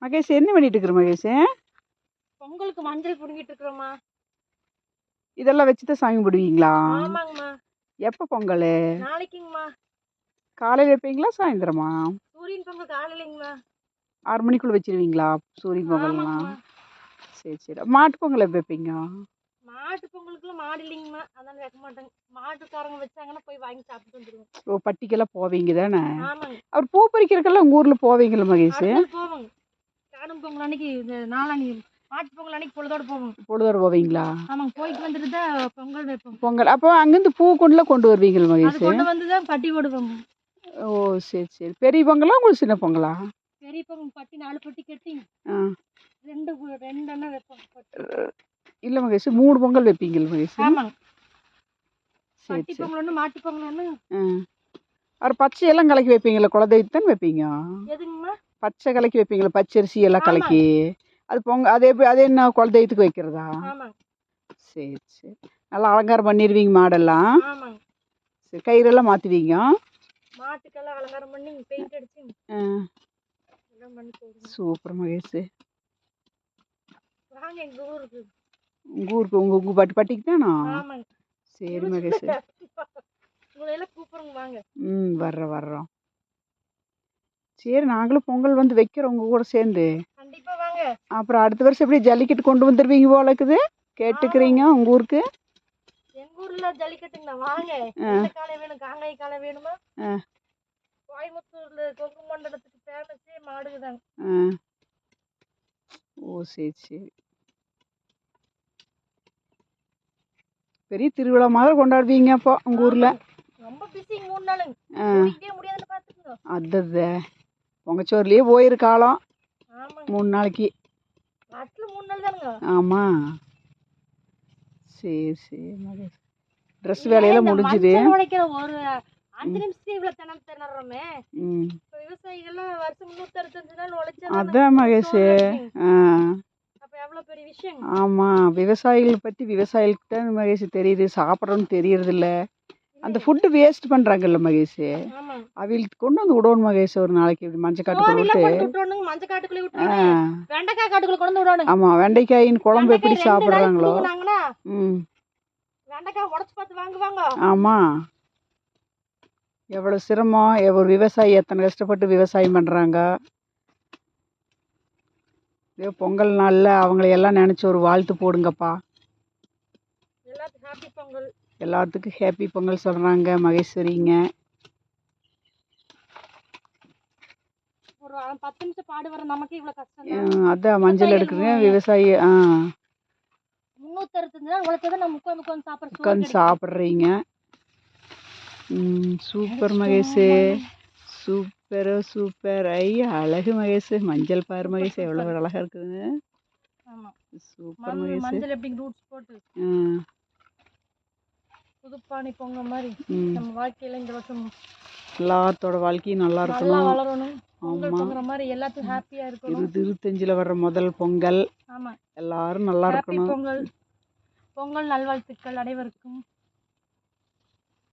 மகேஷ் என்ன பண்ணிட்டு இருக்கிற மகேஷ்? பொங்கலுக்கு மஞ்சள் புடுங்கிட்டு இருக்கிறோம்மா. இதெல்லாம் வச்சுதான் சாமி போடுவீங்களா? ஆமாங்கம்மா. எப்போ பொங்கல்? நாளைக்குங்கம்மா. காலையில் வைப்பீங்களா சாயந்தரமா? சூரியன் பொங்கல் காலையிலங்கம்மா. 6 மணிக்குள்ள வச்சிருவீங்களா சூரியன் பொங்கல்லாம்? சரி சரி. மாட்டு பொங்கல் எப்போ வைப்பீங்க? மாட்டு பொங்கலுக்குள்ள மாடு இல்லைங்கம்மா, அதனால வைக்க மாட்டேங்க. மாட்டுக்காரங்க வச்சாங்கன்னா போய் வாங்கி சாப்பிட்டு வந்துடுவோம். ஓ, பட்டிக்கெல்லாம் போவீங்க தானே? ஆமாங்க. அவர் பூ பறிக்கிறதுக்கெல்லாம் உங்கள் ஊரில் போவீங்களா மகேஷ்? போவோங்க. காணும் பொங்கல் அன்னைக்கு இந்த நாளான்னைக்கு மாட்டு பொங்கல் அன்னைக்கு பொழுதோட போவோம். பொழுதோட போவீங்களா? ஆமாங்க. போயிட்டு வந்துட்டு தான் பொங்கல் வைப்போம். பொங்கல் அப்போ அங்கேருந்து பூ கொண்டு வருவீங்களா மகேஷ்? கொண்டு வந்து தான் பட்டி போடுவோம். ஓ சரி சரி. பெரிய பொங்கலா உங்களுக்கு சின்ன பொங்கலா? பெரிய பொங்கல் பட்டி 4 பட்டி கட்டி ரெண்டு எண்ணெய் வைப்போம். இல்லை மகேஷ், 3 பொங்கல் வைப்பீங்களா மகேஷ்? ஆமாங்க. சரி பட்டி சரி. பொங்கல் ஒன்று, மாட்டு பொங்கல் ஒன்று. அவர் பச்சை எல்லாம் கலக்கி வைப்பீங்களா? குலதெய்வத்து தானே வைப்பீங்க? எதுங்கம்மா? பச்சை கலக்கி வைப்பீங்களா? பச்சரிசி எல்லாம் கலக்கி அது அது எப்படி, அது என்ன குலதெய்வத்துக்கு வைக்கிறதா? சரி சரி. நல்லா அலங்காரம் பண்ணிடுவீங்க மாடெல்லாம்? சரி. கயிறெல்லாம் மாற்றுவீங்க? மாட்டுக்கெல்லாம் அலங்காரம் பண்ணி பெயிண்ட் அடிச்சு எல்லாம் பண்ணி போடுவோம். சூப்பர் மகேஷ். வாங்க எங்கள் ஊருக்கு. உங்கள் ஊருக்கு உங்கள் பட்டிக்கு தானா? ஆமாங்க. சரி மகேஷ். உங்களை எல்லாம் கூப்பிடுங்க வாங்க. வர்றோம். சரி, நாங்களும் பொங்கல் வந்து வைக்கிறோம் உங்கள் கூட சேர்ந்து. கண்டிப்பாக வாங்க. அப்புறம் அடுத்த வருஷம் எப்படி ஜல்லிக்கட்டு கொண்டு வந்துடுவீங்க போல இருக்குது, கேட்டுக்கிறீங்க உங்கள் ஊருக்கு? எங்கள் ஊரில் ஜல்லிக்கட்டுங்களா? வாங்க. எந்த காளை வேணும்? காங்காய் காளை வேணுமா? கோயம்புத்தூர்ல கொங்கு மண்டலத்துக்கு ஃபேமஸே மாடுதாங்க. ஓ சரி சரி. பெரிய திருவிழா மாதிரி கொண்டாடுவீங்க அப்போ உங்கள் ஊரில்? ரொம்ப பிஸி 3 நாளுங்க. போய்க்கவே முடியாதுன்னு பார்த்துக்கோங்க. அதான் பொங்கச்சோர்லேயே போயிரு காலம். 3 நாளைக்கு. நாட்டில் 3 நாள் தானுங்க. ஆமாம். சரி சரி மகேஷ். ட்ரெஸ் வேலையெல்லாம் முடிஞ்சுது. உழைக்கிற ஒரு 5 நிமிஷத்துக்கு இவ்வளோ திணறோமே. இப்போ விவசாயிகள்லாம் வருஷம் 365 நாள் உழைச்சா அதான் மகேஷ். அப்போ எவ்வளோ பெரிய விஷயம். ஆமாம், விவசாயிகளை பற்றி விவசாயிகளுக்கு தான் மகேஷ் தெரியுது, சாப்பிட்றோன்னு தெரியறதில்ல. அந்த ஃபுட்டு வேஸ்ட் பண்ணுறாங்கல்ல மகேஷ், அவங்களுக்கு கொண்டு வந்து விடணும் மகேஷ். ஒரு நாளைக்கு இப்படி மஞ்சள் காட்டுக்குள்ள விட்டு வெண்டைக்காய் காட்டுக்குள்ள கொண்டு விடணும். ஆமாம், வெண்டைக்காயின் குழம்பு எப்படி சாப்பிட்றாங்களோ. வெண்டைக்காய் உடச்சு பார்த்து வாங்குவாங்க. ஆமாம், எவ்வளோ சிரமம். ஒரு விவசாயி எத்தனை கஷ்டப்பட்டு விவசாயம் பண்ணுறாங்க. பொங்கல் நாளில் அவங்களையெல்லாம் நினச்சி ஒரு வாழ்த்து போடுங்கப்பா. எல்லாத்துக்கும் ஹாப்பி பொங்கல் சொல்கிறாங்க மகேஸ்வரிங்க. ஒரு 10 நிமிஷம் பாடு வர நமக்கு இவ்வளோ கஷ்டம். அதான் மஞ்சள் எடுக்குதுங்க விவசாயி. 365 நாள் உழைச்சதை நம்ம உட்காந்து சாப்பிட்றீங்க. Super Mahesh, super. ஐயா அழகு மகேஷ். மஞ்சள் பாரு மகேஷ், எவ்வளோ அழகா இருக்குதுங்க. சூப்பர் மகேஷ். மஞ்சள் எப்படி ரூட்ஸ் போட்டு புதுப்பானை பொங்க மாதிரி நம்ம வாழ்க்கையில இந்த வருஷம் எல்லாத்தோட வாழ்க்கையும் நல்லா இருக்கணும், வளரணும். பொங்கல் பொங்குற மாதிரி எல்லாத்துக்கும் ஹாப்பியா இருக்கணும். 25ல் வர்ற முதல் பொங்கல். எல்லாரும் நல்லா இருக்கணும். பொங்கல் நல்வாழ்த்துக்கள் அனைவருக்கும்.